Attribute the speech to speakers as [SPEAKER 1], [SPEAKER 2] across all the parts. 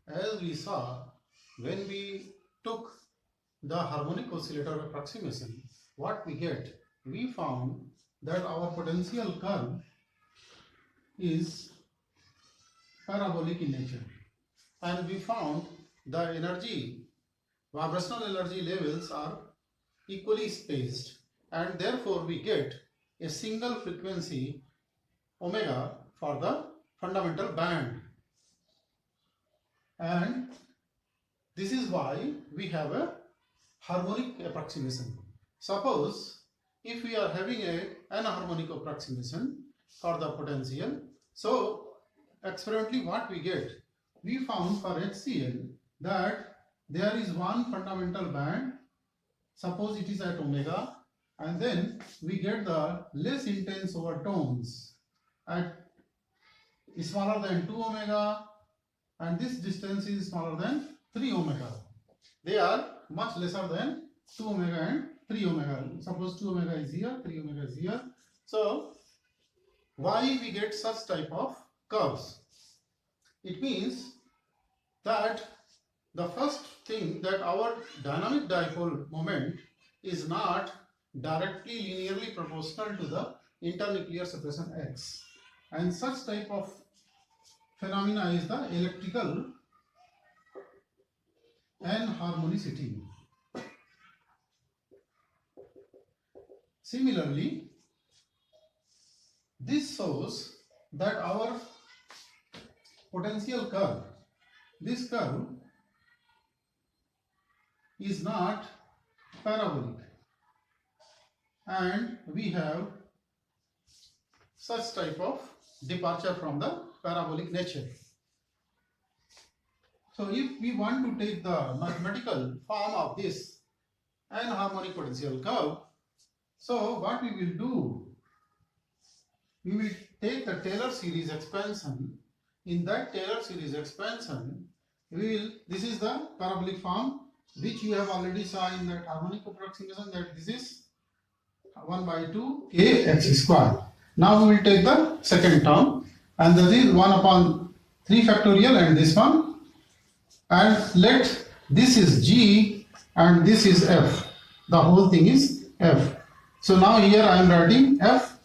[SPEAKER 1] As we saw, when we took the harmonic oscillator approximation, what we get? We found that our potential curve is parabolic in nature, and we found the energy, vibrational energy levels are equally spaced, and therefore we get a single frequency omega for the fundamental band. And this is why we have a harmonic approximation. Suppose if we are having an anharmonic approximation for the potential, so experimentally what we get? We found for HCl that there is one fundamental band, suppose it is at omega, and then we get the less intense overtones at smaller than 2 omega, and this distance is smaller than 3 omega. They are much lesser than 2 omega and 3 omega. Suppose 2 omega is here, 3 omega is here. So why we get such type of curves? It means that the first thing, that our dynamic dipole moment is not directly linearly proportional to the internuclear separation x, and such type of phenomena is the electrical anharmonicity. Similarly, this shows that our potential curve, this curve is not parabolic, and we have such type of departure from the parabolic nature. So if we want to take the mathematical form of this anharmonic potential curve, so what we will do, we will take the Taylor series expansion. In that Taylor series expansion, this is the parabolic form which you have already saw in that harmonic approximation, that this is 1 by 2 k x square. Now we will take the second term, and that is 1 upon 3 factorial and this one, and let this is g and this is f, the whole thing is f. So now here I am writing f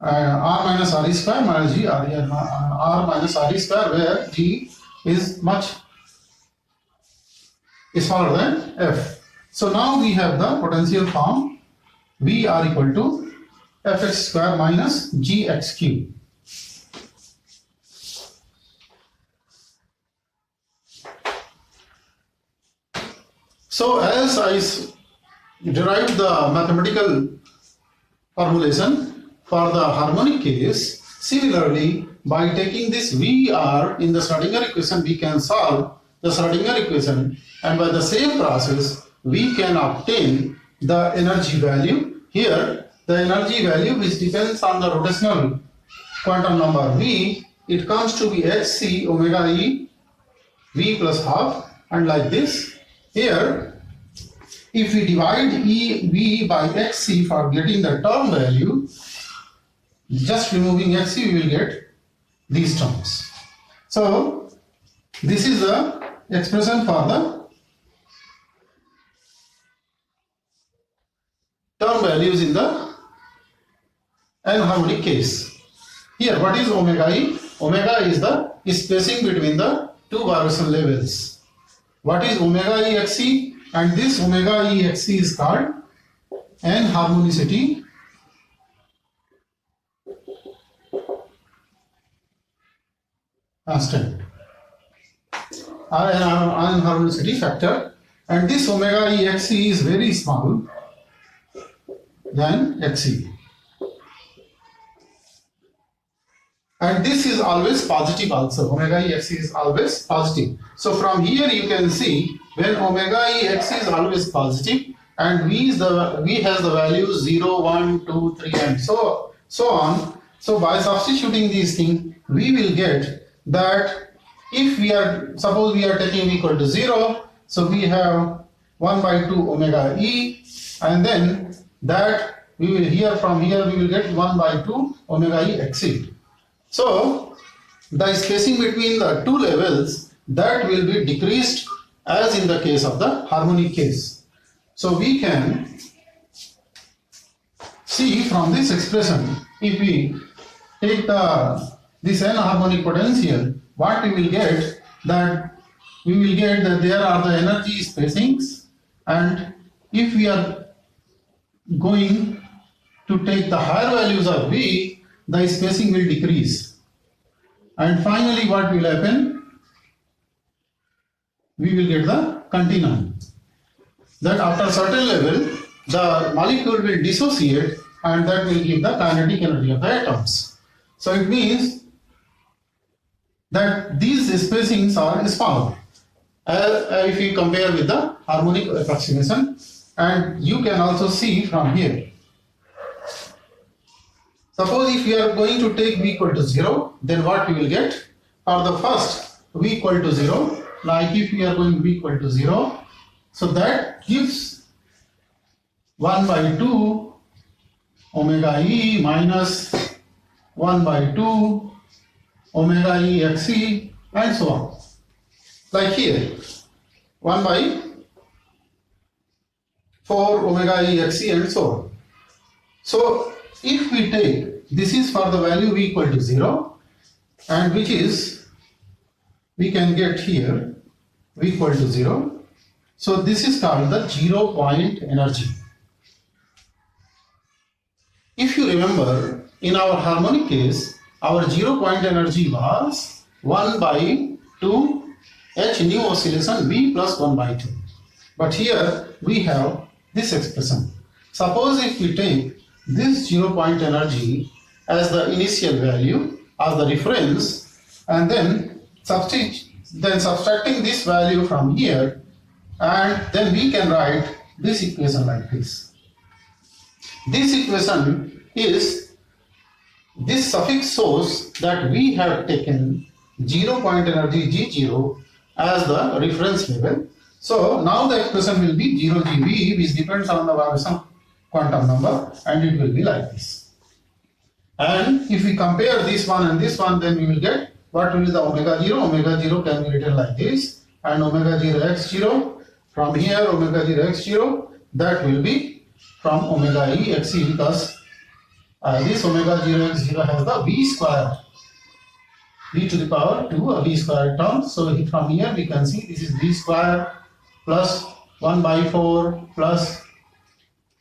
[SPEAKER 1] r minus r square minus g r minus r square, where g is much smaller than f. So now we have the potential form V r equal to fx square minus gx cube. So as I derived the mathematical formulation for the harmonic case, similarly by taking this Vr in the Schrodinger equation, we can solve the Schrodinger equation, and by the same process we can obtain the energy value. Here the energy value, which depends on the rotational quantum number v, it comes to be hc omega e v plus half, and like this. Here if we divide e v by xc for getting the term value, just removing xc we will get these terms. So this is the expression for the term values in the anharmonic case. Here what is omega e? Omega is the spacing between the two vibration levels. What is omega e xc? And this omega e xc is called anharmonicity constant or anharmonicity factor, and this omega e xc is very small than xc, and this is always positive also. Omega e xc is always positive. So from here you can see, when omega e xc is always positive and v has the values 0, 1, 2, 3 and so on. So by substituting these things, we will get that if we are, suppose we are taking v equal to 0, so we have 1 by 2 omega e, and then that we will, here from here we will get 1 by 2 omega e xc. So the spacing between the two levels, that will be decreased as in the case of the harmonic case. So we can see from this expression, if we take this n harmonic potential, what we will get, that we will get that there are the energy spacings, and if we are going to take the higher values of V, the spacing will decrease. And finally what will happen? We will get the continuum. That after certain level, the molecule will dissociate, and that will give the kinetic energy of the atoms. So it means that these spacings are small if we compare with the harmonic approximation, and you can also see from here. Suppose if we are going to take V equal to 0, then what we will get? For the first V equal to 0, like if we are going V equal to 0, so that gives 1 by 2 omega E minus 1 by 2 omega E xc and so on. Like here, 1 by 4 omega E xc and so on. So if we take, this is for the value V equal to 0, and which is, we can get here V equal to 0. So this is called the 0 point energy. If you remember, in our harmonic case, our 0 point energy was 1 by 2 H nu oscillation V plus 1 by 2. But here we have this expression. Suppose if we take this 0 point energy as the initial value, as the reference, and then subtracting this value from here, and then we can write this equation like this. This equation is this suffix shows that we have taken 0 point energy G0 as the reference level. So now the expression will be 0 GV, which depends on the vibration quantum number, and it will be like this. And if we compare this one and this one, then we will get what will be the omega 0. Omega 0 can be written like this, and omega 0 x0 from here, omega 0 x0, that will be from omega E xc, because this omega 0 x0 has the v square, v to the power 2, a v square term. So from here we can see this is v square plus 1 by 4 plus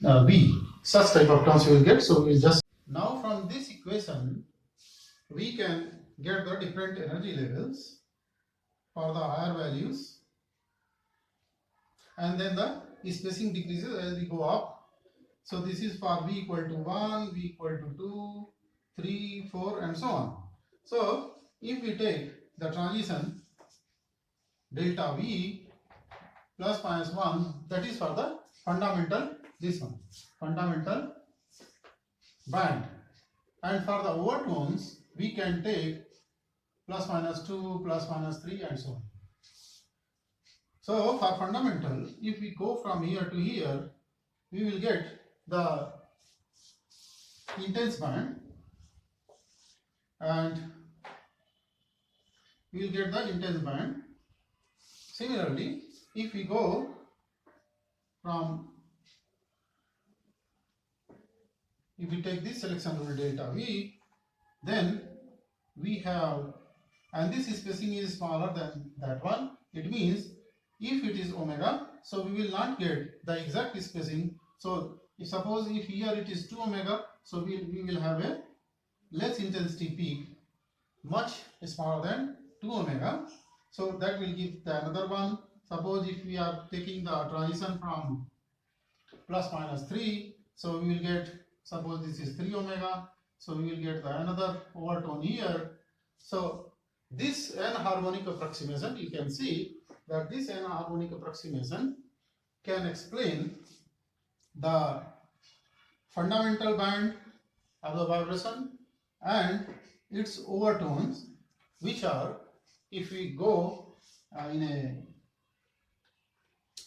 [SPEAKER 1] v. Such type of terms we will get. So we will just, now from this equation we can get the different energy levels for the higher values, and then the spacing decreases as we go up. So this is for V equal to 1, V equal to 2, 3, 4 and so on. So if we take the transition delta V plus minus 1, that is for the fundamental, this one, fundamental band. And for the overtones, we can take plus minus 2, plus minus 3 and so on. So for fundamental, if we go from here to here, we will get the intense band, and we will get the intense band. Similarly, if we go from, if we take this selection rule delta V, then we have, and this spacing is smaller than that one. It means if it is omega, so we will not get the exact spacing. So if suppose if here it is 2 omega, so we will have a less intensity peak, much smaller than 2 omega. So that will give the another one. Suppose if we are taking the transition from plus minus 3, so we will get, suppose this is 3 omega, so we will get the another overtone here. So this n harmonic approximation, you can see that this n harmonic approximation can explain the fundamental band of the vibration and its overtones, which are, if we go in a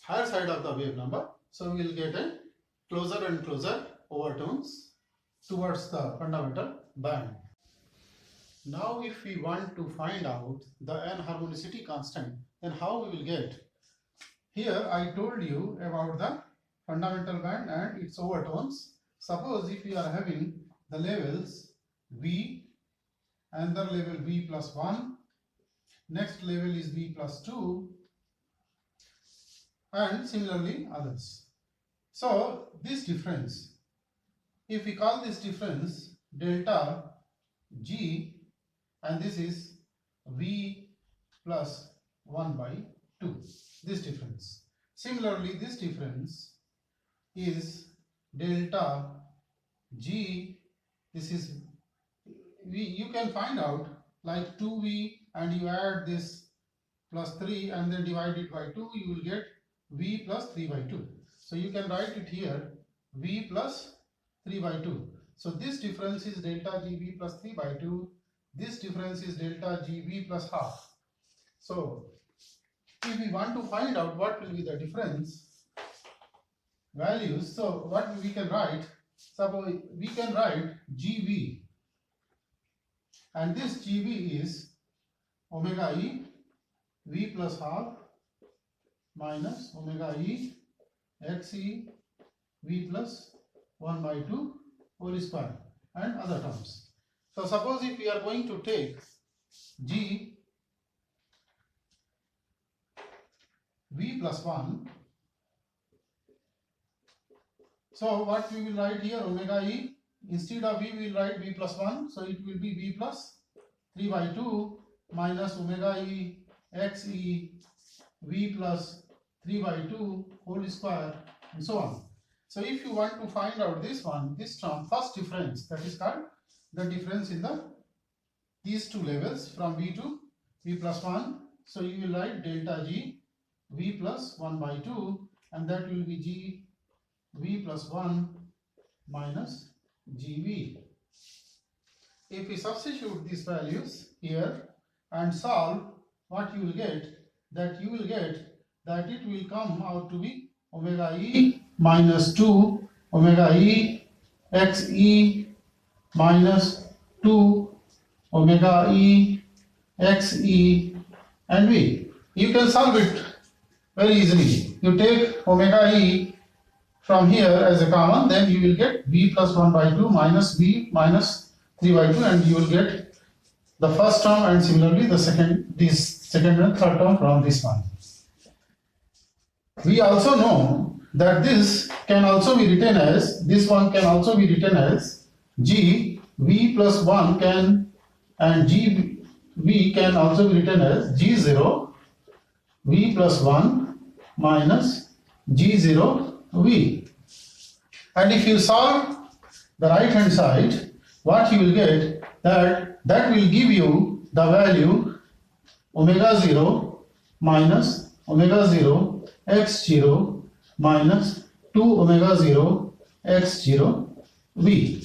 [SPEAKER 1] higher side of the wave number, so we will get a closer and closer overtones towards the fundamental band. Now if we want to find out the n-harmonicity constant, then how we will get? Here I told you about the fundamental band and its overtones. Suppose if we are having the levels V, another level V plus 1, next level is V plus 2, and similarly others. So this difference, if we call this difference delta G, and this is V plus 1 by 2, this difference. Similarly, this difference is delta G, this is you can find out like 2V, and you add this plus 3 and then divide it by 2, you will get V plus 3 by 2. So you can write it here V plus 3 by 2. So this difference is delta GB plus 3 by 2. This difference is delta GB plus half. So if we want to find out what will be the difference values, so what we can write, suppose we can write GB, and this GB is omega E V plus half minus omega E XE V plus 1 by 2 whole square and other terms. So suppose if we are going to take G V plus 1, so what we will write here, omega E, instead of V we will write V plus 1, so it will be V plus 3 by 2 minus omega E XE V plus 3 by 2 whole square and so on. So if you want to find out this one, this term, first difference, that is called the difference in these two levels from V to V plus 1. So you will write delta G V plus 1 by 2, and that will be G V plus 1 minus GV. If we substitute these values here and solve, what you will get, that you will get that it will come out to be omega E minus 2 omega E XE minus 2 omega E XE and V. You can solve it very easily. You take omega E from here as a common, then you will get V plus 1 by 2 minus V minus 3 by 2, and you will get the first term, and similarly the second and third term from this one. We also know that this can also be written as, this one can also be written as G V plus 1 can, and G V can also be written as G0 V plus 1 minus G0 V. And if you solve the right hand side, what you will get, that will give you the value omega 0 minus omega 0 x0 minus 2 omega 0 x0 V.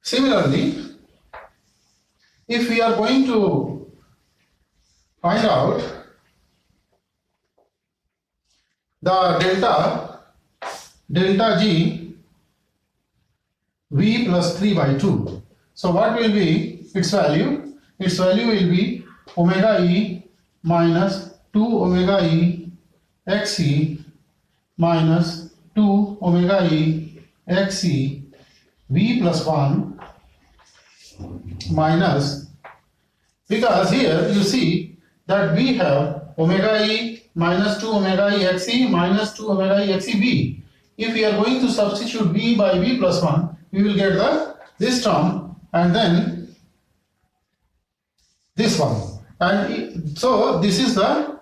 [SPEAKER 1] Similarly, if we are going to find out the delta G V plus 3 by 2. So what will be its value? Its value will be omega E minus 2 omega E XE minus 2 omega E XE V plus 1 minus, because here you see that we have omega E minus 2 omega E XE minus 2 omega E XE V. If we are going to substitute V by V plus 1, we will get this term and then this one. And so this is the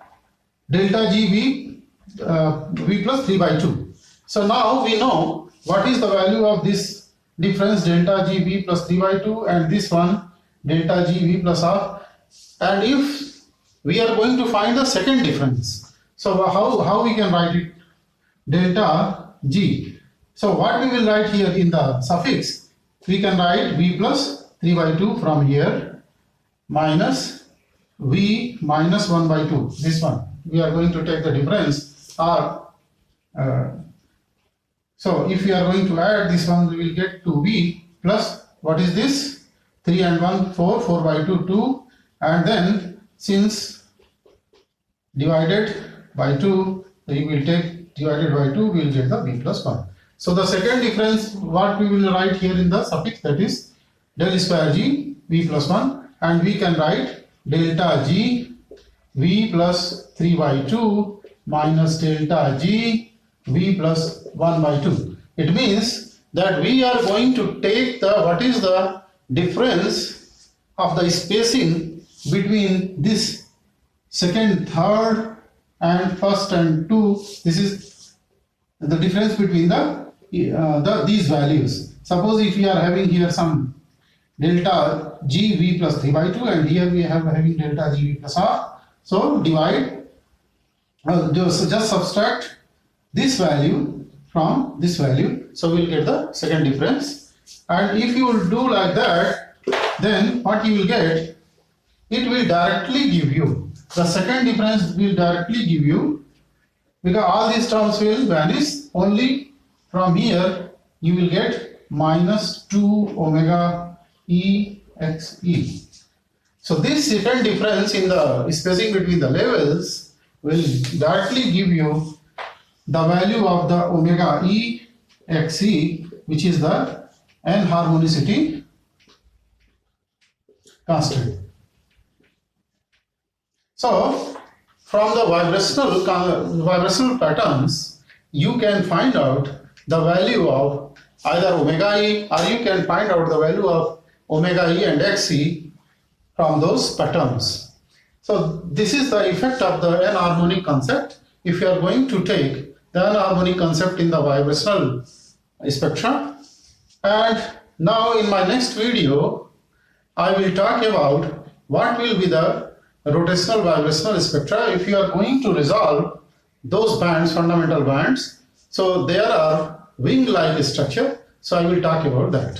[SPEAKER 1] delta G V V plus 3 by 2. So now we know what is the value of this difference delta G V plus 3 by 2 and this one delta G V plus half. And if we are going to find the second difference, so how we can write it? Delta G. So what we will write here in the suffix, we can write V plus 3 by 2 from here minus V minus 1 by 2. This one we are going to take the difference, or so if we are going to add this one, we will get 2V plus, what is this? 3 and 1, 4, 4 by 2, 2, and then since divided by 2, we will take divided by 2, we will get the b plus 1. So the second difference, what we will write here in the suffix, that is del square g v plus 1, and we can write delta g v plus 3 by 2 minus delta g v plus 1 by 2. It means that we are going to take the, what is the difference of the spacing between this second, third and first and 2. This is the difference between these values. Suppose if we are having here some delta g v plus 3 by 2 and here we have having delta g v plus r. So divide, just subtract this value from this value. So we'll get the second difference. And if you will do like that, then what you will get, it will directly give you, the second difference will directly give you, because all these terms will vanish, only from here you will get minus 2 omega e x e. So this second difference in the spacing between the levels will directly give you the value of the omega e x e, which is the n-harmonicity constant. So from the vibrational patterns, you can find out the value of either omega e, or you can find out the value of omega e and xc from those patterns. So this is the effect of the n-harmonic concept. If you are going to take the n-harmonic concept in the vibrational spectrum. And now in my next video, I will talk about what will be the rotational vibrational spectra if you are going to resolve those bands, fundamental bands. So there are wing-like structure. So I will talk about that.